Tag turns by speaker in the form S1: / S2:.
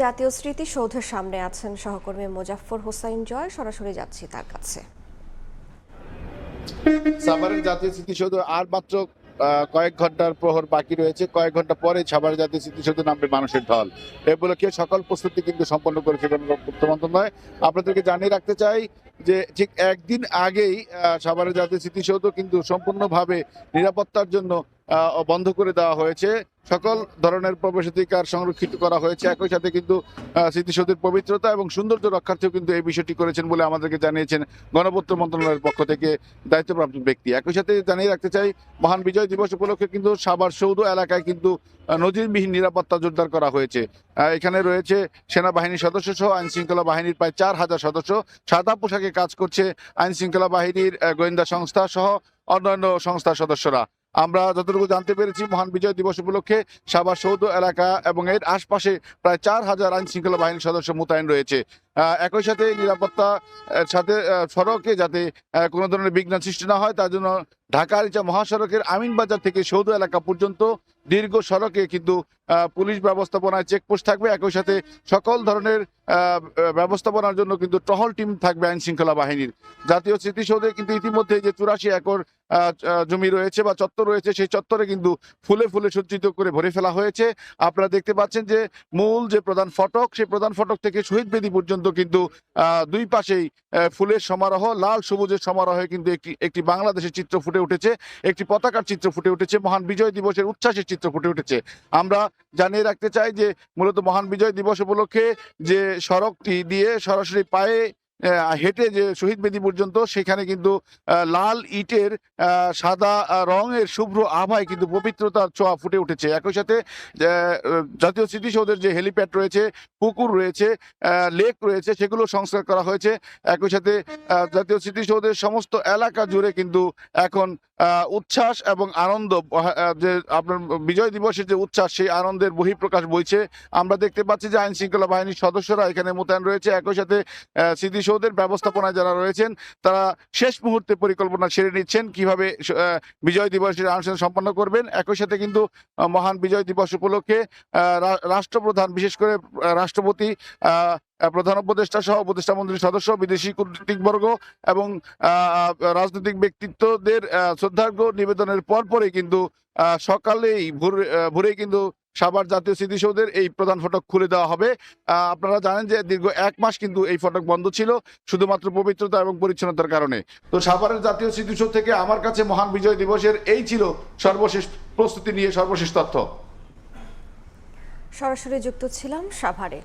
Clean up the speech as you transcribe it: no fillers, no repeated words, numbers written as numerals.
S1: জাতীয় স্মৃতিসৌধের সামনে আছেন সহকর্মী মোজাফফর হোসাইন জয়। সরাসরি যাচ্ছি তার কাছে।
S2: সাভারের জাতীয় স্মৃতিসৌধ আর মাত্র কয়েক ঘন্টার প্রহর বাকি রয়েছে। কয়েক ঘন্টা পরে সাভারের জাতীয় স্মৃতিসৌধে নামবে মানুষের ঢল। এ উপলক্ষে সকল প্রস্তুতি কিন্তু সম্পন্ন করেছে গণপূর্ত মন্ত্রণালয়। আপনাদেরকে জানিয়ে রাখতে চাই যে ঠিক একদিন আগেই সাভারের জাতীয় স্মৃতিসৌধ কিন্তু সম্পূর্ণভাবে নিরাপত্তার জন্য বন্ধ করে দেওয়া হয়েছে। সকল ধরনের প্রবেশাধিকার সংরক্ষিত করা হয়েছে। একই সাথে কিন্তু স্মৃতিসৌধের পবিত্রতা এবং সৌন্দর্য রক্ষার্থেও কিন্তু এই বিষয়টি করেছেন বলে আমাদেরকে জানিয়েছেন গণপূর্ত মন্ত্রণালয়ের পক্ষ থেকে দায়িত্বপ্রাপ্ত ব্যক্তি। একই সাথে জানিয়ে রাখতে চাই, মহান বিজয় দিবস উপলক্ষে কিন্তু সাভার সৌধ এলাকায় কিন্তু নজিরবিহীন নিরাপত্তা জোরদার করা হয়েছে। এখানে রয়েছে সেনাবাহিনীর সদস্য সহ আইন শৃঙ্খলা বাহিনীর প্রায় 4,000 সদস্য। সাদা পোশাকে কাজ করছে আইন শৃঙ্খলা বাহিনীর গোয়েন্দা সংস্থা সহ অন্যান্য সংস্থার সদস্যরা। আমরা যতটুকু জানতে পেরেছি, মহান বিজয় দিবস উপলক্ষে সাভার সৌধ এলাকা এবং এর আশপাশে প্রায় 4,000 আইন শৃঙ্খলা বাহিনীর সদস্য মোতায়েন রয়েছে। একই সাথে নিরাপত্তা সাথে সড়কে যাতে কোনো ধরনের বিঘ্ন সৃষ্টি না হয় তার জন্য ঢাকা আরিচা মহাসড়কের আমিনবাজার থেকে সৌধ এলাকা পর্যন্ত দীর্ঘ সড়কে কিন্তু পুলিশ ব্যবস্থাপনায় চেকপোস্ট থাকবে। একই সাথে সকল ধরনের ব্যবস্থাপনার জন্য কিন্তু টহল টিম থাকবে আইন শৃঙ্খলা বাহিনীর। জাতীয় স্মৃতিসৌধে কিন্তু ইতিমধ্যে যে 84 একর জমি রয়েছে বা চত্বর রয়েছে, সেই চত্বরে কিন্তু ফুলে ফুলে সজ্জিত করে ভরে ফেলা হয়েছে। আপনারা দেখতে পাচ্ছেন যে মূল যে প্রধান ফটক, সেই প্রধান ফটক থেকে শহীদ বেদি পর্যন্ত কিন্তু দুই পাশেই ফুলের সমারোহ, লাল সবুজের সমারোহে কিন্তু একটি বাংলাদেশের চিত্র ফুটে উঠেছে, একটি পতাকার চিত্র ফুটে উঠেছে, মহান বিজয় দিবসের উচ্ছ্বাসের চিত্র ফুটে উঠেছে। আমরা জানিয়ে রাখতে চাই যে মূলত মহান বিজয় দিবস উপলক্ষে যে সড়কটি দিয়ে সরাসরি পায়ে হেঁটে যে শহীদ বেদি পর্যন্ত, সেখানে কিন্তু লাল ইটের সাদা রঙের শুভ্র আভায় কিন্তু পবিত্রতার ছোঁয়া ফুটে উঠেছে। একই সাথে জাতীয় স্মৃতিসৌধের যে হেলিপ্যাড রয়েছে, পুকুর রয়েছে, লেক রয়েছে, সেগুলো সংস্কার করা হয়েছে। একই সাথে জাতীয় স্মৃতিসৌধের সমস্ত এলাকা জুড়ে কিন্তু এখন উচ্ছ্বাস এবং আনন্দ, যে আপনার বিজয় দিবসের যে উচ্ছ্বাস, সেই আনন্দের বহিঃপ্রকাশ বইছে। আমরা দেখতে পাচ্ছি যে আইন শৃঙ্খলা বাহিনীর সদস্যরা এখানে মোতায়েন রয়েছে। একই সাথে স্মৃতিসৌধের ব্যবস্থাপনায় যারা রয়েছেন তারা শেষ মুহূর্তে পরিকল্পনা সেরে নিচ্ছেন কিভাবে বিজয় দিবসের অনুষ্ঠান সম্পন্ন করবেন। একই সাথে কিন্তু মহান বিজয় দিবস উপলক্ষে রাষ্ট্রপ্রধান, বিশেষ করে রাষ্ট্রপতি, প্রধান উপদেষ্টা সহ উপদেষ্টা মন্ত্রীর সদস্য, বিদেশি কূটনীতিকবর্গ এবং রাজনৈতিক ব্যক্তিত্বদের শ্রদ্ধার্ঘ্য নিবেদনের পরপরই কিন্তু সকালেই ভোরেই কিন্তু সাভার জাতীয় স্মৃতিসৌধের এই প্রধান ফটক খুলে দেওয়া হবে। আপনারা জানেন যে দীর্ঘ 1 মাস কিন্তু এই ফটক বন্ধ ছিল শুধুমাত্র পবিত্রতা এবং পরিচ্ছন্নতার কারণে। তো সাভারের জাতীয় স্মৃতিসৌধ থেকে আমার কাছে মহান বিজয় দিবসের এই ছিল সর্বশেষ প্রস্তুতি নিয়ে সর্বশেষ তথ্য।
S1: সরাসরি যুক্ত ছিলাম সাভারে।